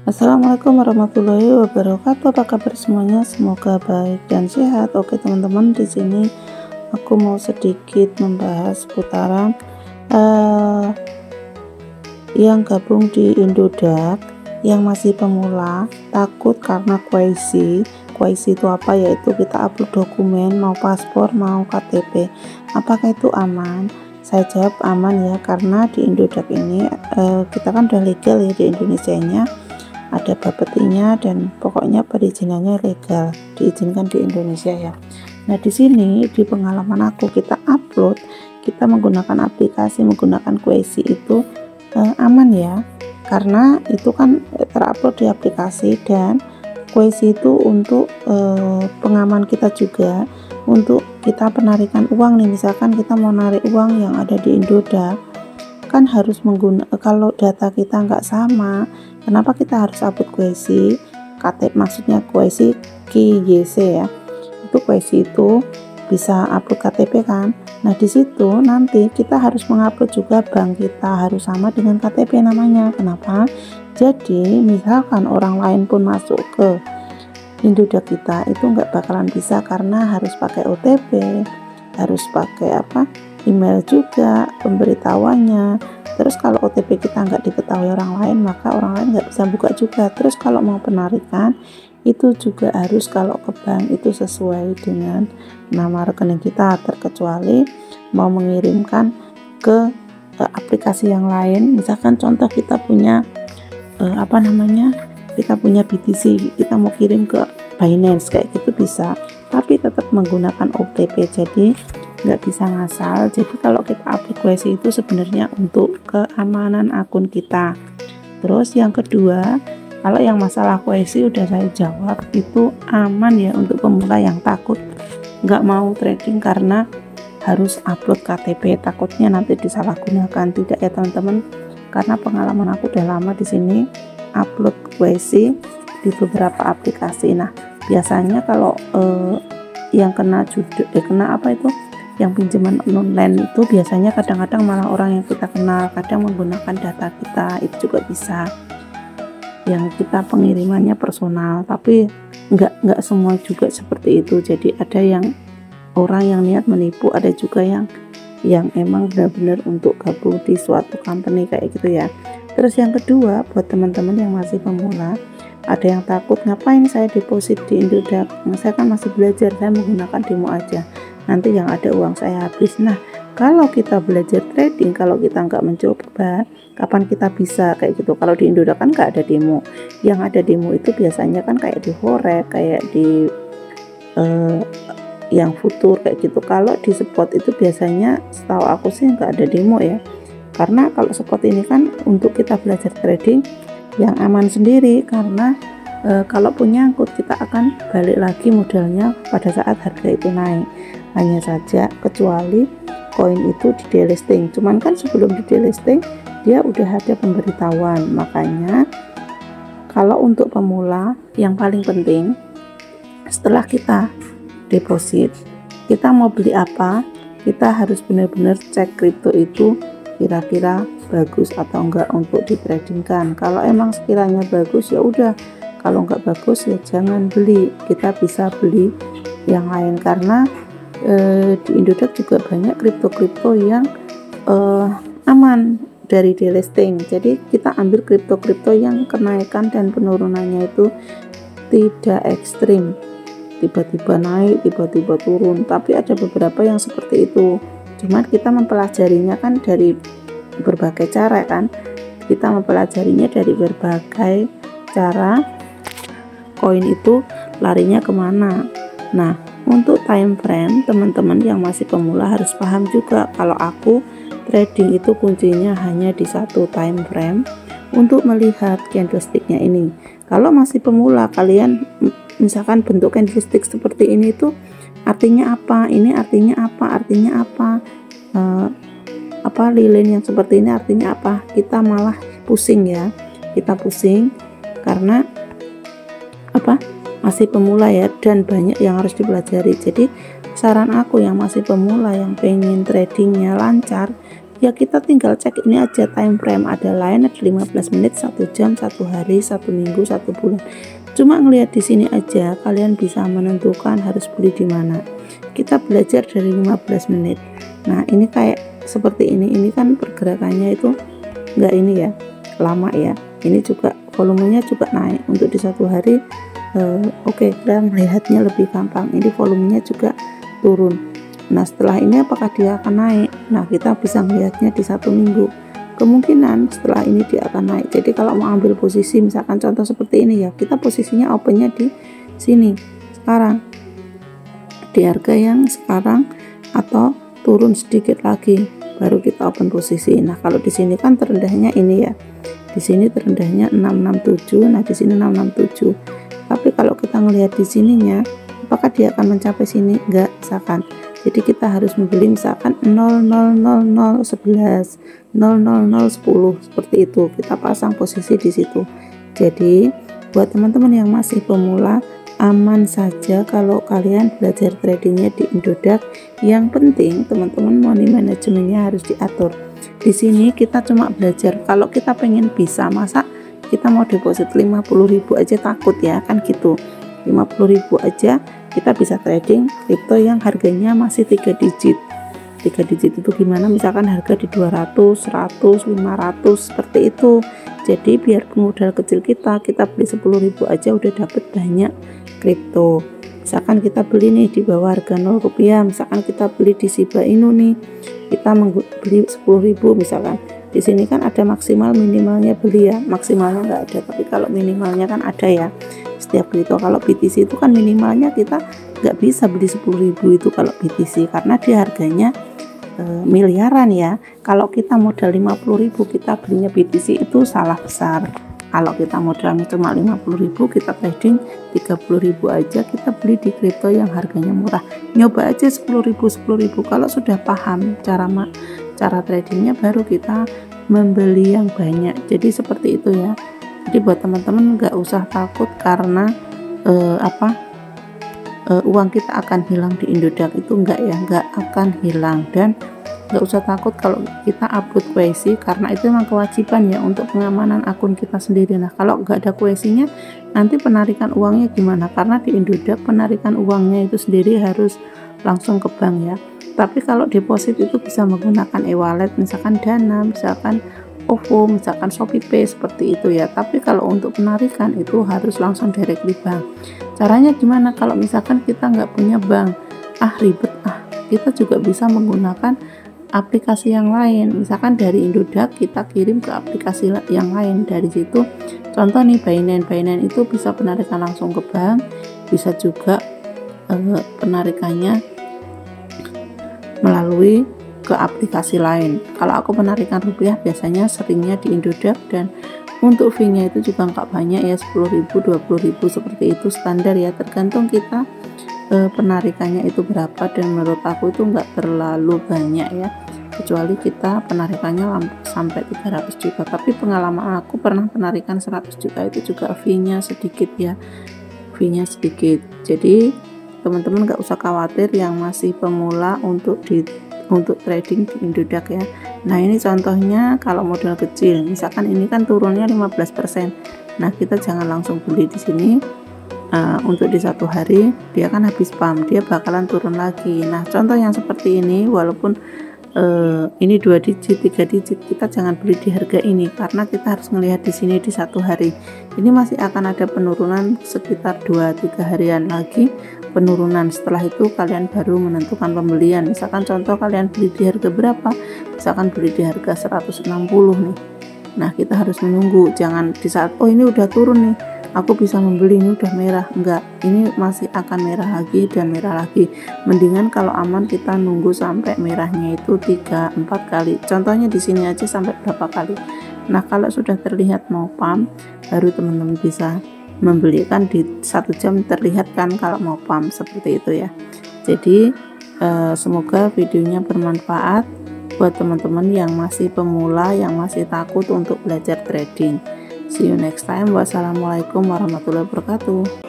Assalamualaikum warahmatullahi wabarakatuh. Apa kabar semuanya? Semoga baik dan sehat. Oke teman-teman, di sini aku mau sedikit membahas seputaran yang gabung di Indodax, yang masih pemula, takut karena QIC. QIC itu apa? Yaitu kita upload dokumen, mau paspor, mau KTP. Apakah itu aman? Saya jawab aman ya, karena di Indodax ini kita kan udah legal ya di Indonesianya, ada bapetinya dan pokoknya perizinannya legal, diizinkan di Indonesia ya. Nah di sini di pengalaman aku, kita upload, kita menggunakan aplikasi, menggunakan QIC itu aman ya, karena itu kan terupload di aplikasi, dan QIC itu untuk pengaman kita juga, untuk kita penarikan uang nih. Misalkan kita mau narik uang yang ada di Indodax, kan harus menggunakan, kalau data kita nggak sama, kenapa kita harus upload QIC? KTP maksudnya QIC KYC ya, itu QIC itu bisa upload KTP kan. Nah di situ nanti kita harus mengupload juga bank kita, harus sama dengan KTP namanya. Kenapa? Jadi misalkan orang lain pun masuk ke Indodax kita, itu nggak bakalan bisa, karena harus pakai OTP, harus pakai email juga pemberitahuannya. Terus kalau OTP kita nggak diketahui orang lain, maka orang lain nggak bisa buka juga. Terus kalau mau penarikan itu juga harus, kalau ke bank itu sesuai dengan nama rekening kita, terkecuali mau mengirimkan ke aplikasi yang lain. Misalkan contoh kita punya kita punya BTC, kita mau kirim ke Binance, kayak gitu bisa, tapi tetap menggunakan OTP, jadi nggak bisa ngasal. Jadi kalau kita upload QIC itu sebenarnya untuk keamanan akun kita. Terus yang kedua, kalau yang masalah QIC udah saya jawab, itu aman ya untuk pemula yang takut nggak mau trading karena harus upload KTP, takutnya nanti disalahgunakan. Tidak ya teman-teman, karena pengalaman aku udah lama di sini upload QIC di beberapa aplikasi. Nah biasanya kalau yang kena yang pinjaman online itu biasanya kadang-kadang malah orang yang kita kenal, kadang menggunakan data kita, itu juga bisa, yang kita pengirimannya personal, tapi nggak semua juga seperti itu. Jadi ada yang orang yang niat menipu, ada juga yang emang benar-benar untuk gabung di suatu company kayak gitu ya. Terus yang kedua, buat teman-teman yang masih pemula, ada yang takut, ngapain saya deposit di Indodax, saya kan masih belajar, saya menggunakan demo aja, nanti yang ada uang saya habis. Nah kalau kita belajar trading, kalau kita nggak mencoba, kapan kita bisa kayak gitu? Kalau di Indodax kan nggak ada demo, yang ada demo itu biasanya kan kayak di forex, kayak di yang futur kayak gitu. Kalau di spot itu biasanya setahu aku sih nggak ada demo ya, karena kalau spot ini kan untuk kita belajar trading yang aman sendiri, karena kalau punya nyangkut kita akan balik lagi modalnya pada saat harga itu naik. Hanya saja kecuali koin itu di delisting, cuman kan sebelum di delisting dia udah ada pemberitahuan. Makanya kalau untuk pemula yang paling penting, setelah kita deposit, kita mau beli apa, kita harus benar-benar cek kripto itu kira-kira bagus atau enggak untuk ditradingkan. Kalau emang sekiranya bagus ya udah, kalau enggak bagus ya jangan beli. Kita bisa beli yang lain, karena di Indodax juga banyak kripto-kripto yang aman dari delisting. Jadi kita ambil kripto-kripto yang kenaikan dan penurunannya itu tidak ekstrim, tiba-tiba naik, tiba-tiba turun. Tapi ada beberapa yang seperti itu, cuman kita mempelajarinya kan dari berbagai cara kan, kita mempelajarinya dari berbagai cara koin itu larinya kemana. Nah untuk time frame, teman-teman yang masih pemula harus paham juga, kalau aku trading itu kuncinya hanya di satu time frame untuk melihat candlesticknya ini. Kalau masih pemula, kalian misalkan bentuk candlestick seperti ini tuh artinya apa, ini artinya apa, lilin yang seperti ini artinya apa, kita malah pusing ya, kita pusing karena masih pemula ya, dan banyak yang harus dipelajari. Jadi saran aku yang masih pemula, yang pengen tradingnya lancar, ya kita tinggal cek ini aja time frame, ada line, ada 15 menit, 1 jam, 1 hari, 1 minggu, 1 bulan. Cuma ngelihat di sini aja kalian bisa menentukan harus beli di mana. Kita belajar dari 15 menit. Nah ini kayak seperti ini kan pergerakannya itu enggak ini ya, lama ya. Ini juga volumenya juga naik untuk di 1 hari. Oke, kita melihatnya lebih gampang. Ini volumenya juga turun. Nah setelah ini apakah dia akan naik? Nah kita bisa melihatnya di 1 minggu. Kemungkinan setelah ini dia akan naik. Jadi kalau mau ambil posisi, misalkan contoh seperti ini ya, kita posisinya opennya di sini sekarang, di harga yang sekarang, atau turun sedikit lagi baru kita open posisi. Nah kalau di sini kan terendahnya ini ya, di sini terendahnya 667. Nah di sini 667. Tapi kalau kita ngelihat di sininya, apakah dia akan mencapai sini? Enggak, misalkan. Jadi kita harus membeli misalkan 0,00011, 0,0010 seperti itu. Kita pasang posisi di situ. Jadi buat teman-teman yang masih pemula, aman saja kalau kalian belajar tradingnya di Indodax. Yang penting teman-teman money manajemennya harus diatur. Di sini kita cuma belajar. Kalau kita pengen bisa, masa kita mau deposit 50.000 aja takut ya, kan gitu. 50.000 aja kita bisa trading kripto yang harganya masih 3 digit. 3 digit itu gimana? Misalkan harga di 200, 100, 500 seperti itu. Jadi biar modal kecil kita beli 10.000 aja udah dapet banyak kripto. Misalkan kita beli nih di bawah harga 0 rupiah, misalkan kita beli di Shiba Inu nih, kita beli 10.000 misalkan. Di sini kan ada maksimal minimalnya beli ya, maksimalnya nggak ada, tapi kalau minimalnya kan ada ya setiap kripto. Kalau BTC itu kan minimalnya kita nggak bisa beli 10.000 itu kalau BTC, karena dia harganya miliaran ya. Kalau kita modal 50.000 kita belinya BTC itu salah besar. Kalau kita modalnya cuma 50.000, kita trading 30.000 aja, kita beli di kripto yang harganya murah. Nyoba aja 10.000. Kalau sudah paham cara tradingnya, baru kita membeli yang banyak. Jadi seperti itu ya. Jadi buat teman-teman nggak usah takut karena uang kita akan hilang di Indodax, itu enggak ya, nggak akan hilang. Dan nggak usah takut kalau kita upload QC, karena itu memang kewajiban ya untuk pengamanan akun kita sendiri. Nah kalau nggak ada QC-nya, nanti penarikan uangnya gimana? Karena di Indodax penarikan uangnya itu sendiri harus langsung ke bank ya. Tapi kalau deposit itu bisa menggunakan e-wallet, misalkan Dana, misalkan OVO, misalkan ShopeePay, seperti itu ya. Tapi kalau untuk penarikan itu harus langsung directly bank. Caranya gimana? Kalau misalkan kita nggak punya bank, ribet, kita juga bisa menggunakan aplikasi yang lain. Misalkan dari Indodax kita kirim ke aplikasi yang lain. Dari situ contoh nih Binance itu bisa penarikan langsung ke bank, bisa juga penarikannya melalui ke aplikasi lain. Kalau aku penarikan rupiah biasanya seringnya di Indodax, dan untuk fee-nya itu juga nggak banyak ya, 10.000, 20.000 seperti itu standar ya, tergantung kita penarikannya itu berapa. Dan menurut aku itu nggak terlalu banyak ya, kecuali kita penarikannya sampai 300 juta. Tapi pengalaman aku pernah penarikan 100 juta itu juga fee-nya sedikit ya, fee-nya sedikit. Jadi teman-teman nggak usah khawatir yang masih pemula untuk trading di Indodax ya. Nah ini contohnya kalau modal kecil, misalkan ini kan turunnya 15%. Nah kita jangan langsung beli di sini. Untuk di 1 hari dia kan habis pump, dia bakalan turun lagi. Nah contoh yang seperti ini, walaupun ini 2 digit, 3 digit, kita jangan beli di harga ini, karena kita harus melihat di sini di 1 hari ini masih akan ada penurunan sekitar 2-3 harian lagi penurunan. Setelah itu kalian baru menentukan pembelian. Misalkan contoh kalian beli di harga berapa, misalkan beli di harga 160 nih. Nah kita harus menunggu, jangan di saat ini udah turun nih aku bisa membeli, ini udah merah, enggak, ini masih akan merah lagi dan merah lagi. Mendingan kalau aman kita nunggu sampai merahnya itu 3-4 kali. Contohnya di sini aja sampai berapa kali. Nah kalau sudah terlihat mau pump, baru teman-teman bisa membelikan. Di 1 jam terlihat kan kalau mau pump, seperti itu ya. Jadi semoga videonya bermanfaat buat teman-teman yang masih pemula, yang masih takut untuk belajar trading. See you next time. Wassalamualaikum warahmatullahi wabarakatuh.